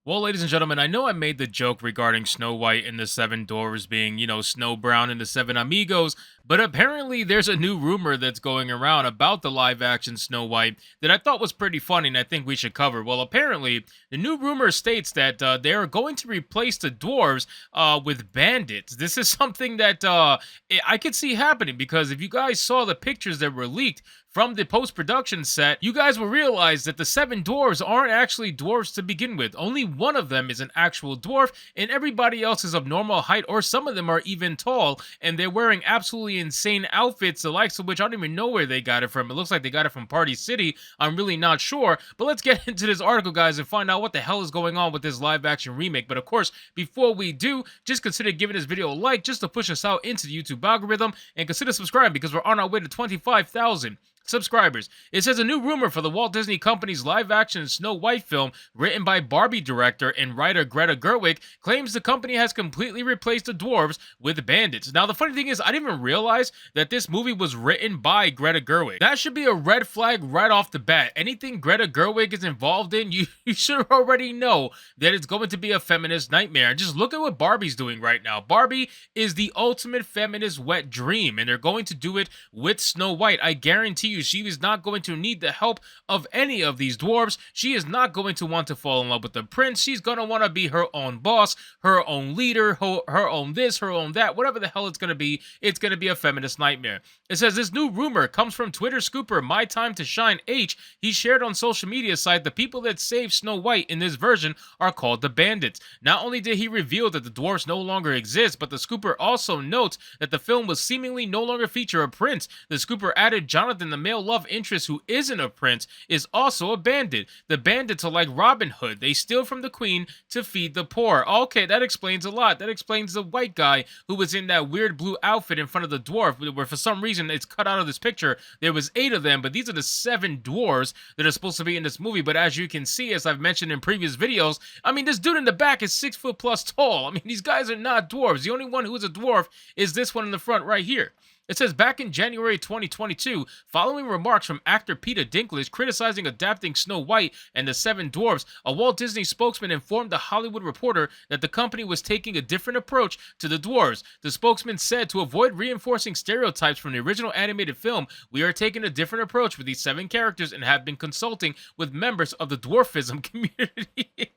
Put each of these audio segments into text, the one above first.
Well, ladies and gentlemen, I know I made the joke regarding Snow White and the Seven Dwarves being, Snow Brown and the Seven Amigos, but apparently there's a new rumor that's going around about the live action Snow White that I thought was pretty funny and I think we should cover. Well, apparently, the new rumor states that they're going to replace the dwarves with bandits. This is something that I could see happening because if you guys saw the pictures that were leaked from the post-production set, you guys will realize that the seven dwarves aren't actually dwarves to begin with. Only one of them is an actual dwarf, and everybody else is of normal height, or some of them are even tall, and they're wearing absolutely insane outfits, the likes of which I don't even know where they got it from. It looks like they got it from Party City. I'm really not sure, but let's get into this article, guys, and find out what the hell is going on with this live-action remake. But of course, before we do, just consider giving this video a like just to push us out into the YouTube algorithm, and consider subscribing because we're on our way to 25,000 subscribers. It says a new rumor for the Walt Disney Company's live-action Snow White film, written by Barbie director and writer Greta Gerwig, claims the company has completely replaced the dwarves with bandits. Now, the funny thing is, I didn't even realize that this movie was written by Greta Gerwig. That should be a red flag right off the bat. Anything Greta Gerwig is involved in, you should already know that it's going to be a feminist nightmare. Just look at what Barbie's doing right now. Barbie is the ultimate feminist wet dream, and they're going to do it with Snow White. I guarantee you, she is not going to need the help of any of these dwarves. She is not going to want to fall in love with the prince. She's going to want to be her own boss, her own leader, her own this, her own that, whatever the hell it's going to be. It's going to be a feminist nightmare. It says this new rumor comes from Twitter scooper My Time to Shine H. He shared on social media site the people that saved Snow White in this version are called the Bandits. Not only did he reveal that the dwarves no longer exist, but the scooper also notes that the film will seemingly no longer feature a prince. The scooper added Jonathan, the male love interest who isn't a prince, is also a bandit. The bandits are like Robin Hood. They steal from the queen to feed the poor. Okay, that explains a lot. That explains the white guy who was in that weird blue outfit in front of the dwarf, where for some reason it's cut out of this picture. There was 8 of them, but these are the 7 dwarves that are supposed to be in this movie. But as you can see, as I've mentioned in previous videos, I mean, this dude in the back is 6 foot plus tall. I mean, these guys are not dwarves. The only one who is a dwarf is this one in the front right here. It says, back in January 2022, following remarks from actor Peter Dinklage criticizing adapting Snow White and the Seven Dwarfs, a Walt Disney spokesman informed The Hollywood Reporter that the company was taking a different approach to the dwarves. The spokesman said, to avoid reinforcing stereotypes from the original animated film, we are taking a different approach with these 7 characters and have been consulting with members of the dwarfism community.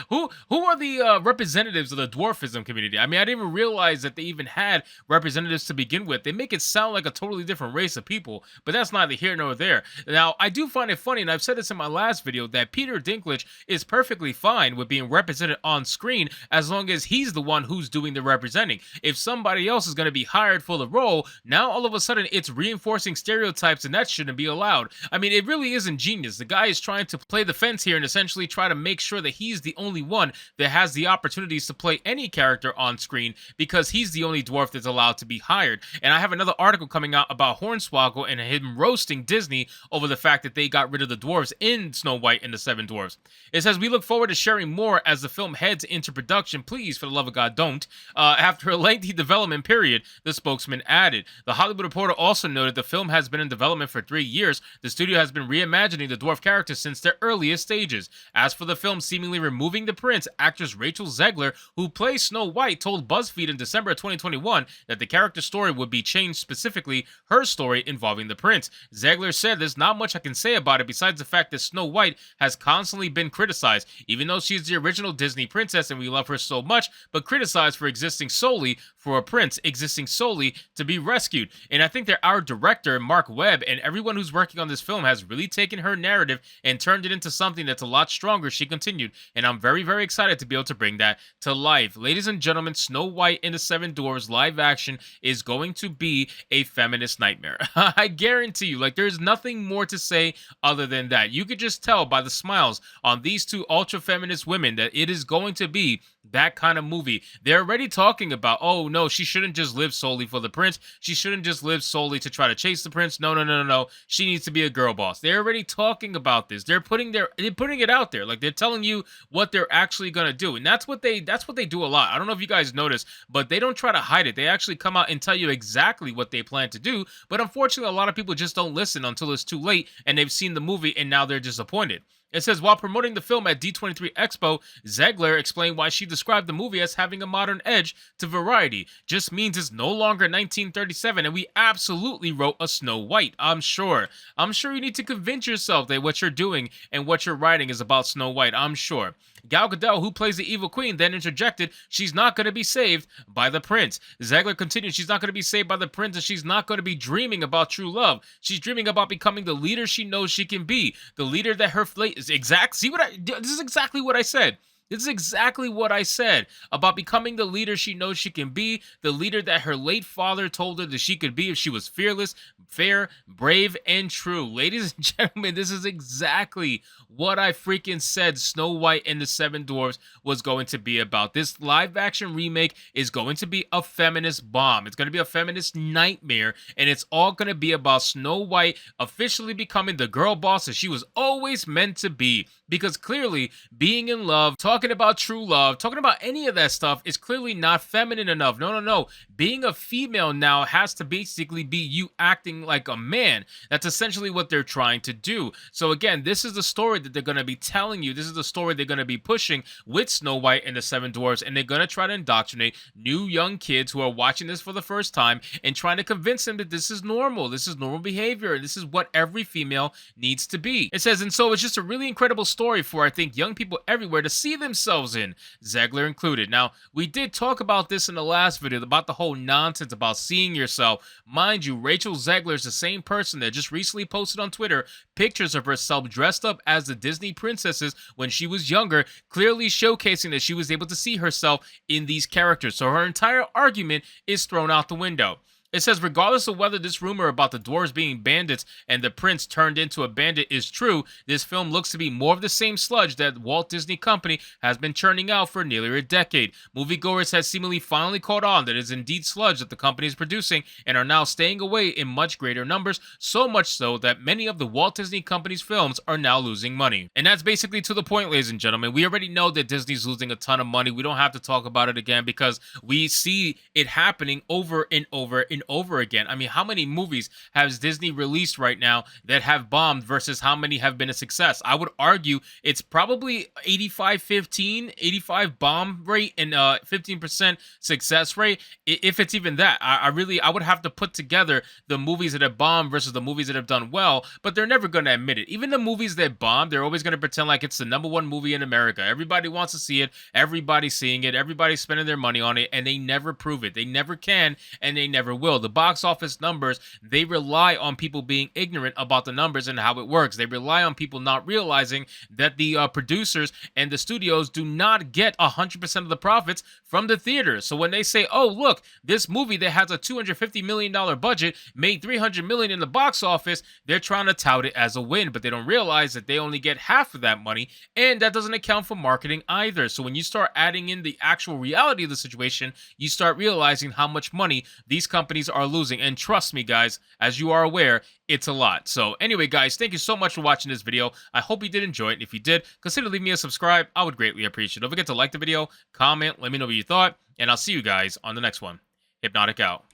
Who are the representatives of the dwarfism community? I mean, I didn't even realize that they even had representatives to begin with. They make it sound like a totally different race of people, but that's neither here nor there. Now, I do find it funny, and I've said this in my last video, that Peter Dinklage is perfectly fine with being represented on screen as long as he's the one who's doing the representing. If somebody else is going to be hired for the role, now all of a sudden it's reinforcing stereotypes, and that shouldn't be allowed. I mean, it really is ingenious. The guy is trying to play the fence here and essentially try to make sure that he's the only one that has the opportunities to play any character on screen because he's the only dwarf that's allowed to be hired. And I have another article coming out about Hornswoggle and him roasting Disney over the fact that they got rid of the dwarves in Snow White and the Seven Dwarfs. It says, we look forward to sharing more as the film heads into production. Please, for the love of God, don't. After a lengthy development period, the spokesman added. The Hollywood Reporter also noted the film has been in development for 3 years. The studio has been reimagining the dwarf characters since their earliest stages. As for the film seemingly removing the prince, actress Rachel Zegler, who plays Snow White, told BuzzFeed in December 2021 that the character's story would be changed, specifically her story involving the prince. Zegler said, there's not much I can say about it besides the fact that Snow White has constantly been criticized, even though she's the original Disney princess and we love her so much, but criticized for existing solely for a prince, existing solely to be rescued. And I think that our director, Mark Webb, and everyone who's working on this film has really taken her narrative and turned it into something that's a lot stronger, she continued. And I'm very excited to be able to bring that to life. Ladies and gentlemen, Snow White and the Seven Dwarfs live action is going to be a feminist nightmare. I guarantee you, like, there's nothing more to say other than that. You could just tell by the smiles on these two ultra feminist women that it is going to be that kind of movie. They're already talking about, oh no, she shouldn't just live solely for the prince. She shouldn't just live solely to try to chase the prince. No. She needs to be a girl boss. They're already talking about this. They're putting it out there. Like, they're telling you what they're actually gonna do. And that's what they do a lot. I don't know if you guys noticed, but they don't try to hide it. They actually come out and tell you exactly what they plan to do. But unfortunately, a lot of people just don't listen until it's too late and they've seen the movie and now they're disappointed. It says, while promoting the film at D23 Expo, Zegler explained why she described the movie as having a modern edge to Variety. Just means it's no longer 1937, and we absolutely wrote a Snow White, I'm sure. I'm sure you need to convince yourself that what you're doing and what you're writing is about Snow White, I'm sure. Gal Gadot, who plays the evil queen, then interjected, she's not going to be saved by the prince. Zegler continued, she's not going to be saved by the prince, and she's not going to be dreaming about true love. She's dreaming about becoming the leader she knows she can be, the leader that her fate is exact. See what this is exactly what I said. This is exactly what I said about becoming the leader she knows she can be, the leader that her late father told her that she could be if she was fearless, fair, brave, and true. Ladies and gentlemen, this is exactly what I freaking said Snow White and the Seven Dwarfs was going to be about. This live action remake is going to be a feminist bomb. It's going to be a feminist nightmare, and it's all going to be about Snow White officially becoming the girl boss that she was always meant to be. Because clearly, being in love, talking about true love, talking about any of that stuff is clearly not feminine enough. No, no, no. Being a female now has to basically be you acting like a man. That's essentially what they're trying to do. So again, this is the story that they're going to be telling you. This is the story they're going to be pushing with Snow White and the Seven Dwarfs, and they're going to try to indoctrinate new young kids who are watching this for the first time and trying to convince them that this is normal. This is normal behavior, and this is what every female needs to be. It says, and so it's just a really incredible story for, I think, young people everywhere to see themselves in, Zegler included. Now, we did talk about this in the last video, about the whole nonsense about seeing yourself. Mind you, Rachel Zegler is the same person that just recently posted on Twitter pictures of herself dressed up as the Disney princesses when she was younger, clearly showcasing that she was able to see herself in these characters. So her entire argument is thrown out the window. It says, regardless of whether this rumor about the dwarves being bandits and the prince turned into a bandit is true, this film looks to be more of the same sludge that Walt Disney Company has been churning out for nearly a decade. Moviegoers have seemingly finally caught on that it is indeed sludge that the company is producing and are now staying away in much greater numbers, so much so that many of the Walt Disney Company's films are now losing money. And that's basically to the point, ladies and gentlemen. We already know that Disney's losing a ton of money. We don't have to talk about it again because we see it happening over and over and over again. I mean, how many movies has Disney released right now that have bombed versus how many have been a success? I would argue it's probably 85-15, 85 bomb rate and 15% success rate, if it's even that. I would have to put together the movies that have bombed versus the movies that have done well, but they're never going to admit it. Even the movies that bomb, they're always going to pretend like it's the #1 movie in America. Everybody wants to see it, everybody's seeing it, everybody's spending their money on it, and they never prove it. They never can, and they never will. The box office numbers, they rely on people being ignorant about the numbers and how it works. They rely on people not realizing that the producers and the studios do not get 100% of the profits from the theaters. So when they say, oh, look, this movie that has a $250 million budget made $300 million in the box office, they're trying to tout it as a win, but they don't realize that they only get half of that money, and that doesn't account for marketing either. So when you start adding in the actual reality of the situation, you start realizing how much money these companies are losing. And trust me, guys, as you are aware, it's a lot. So anyway, guys, thank you so much for watching this video. I hope you did enjoy it. And if you did, consider leaving me a subscribe. I would greatly appreciate it. Don't forget to like the video, comment, let me know what you thought, and I'll see you guys on the next one. Hypnotic out.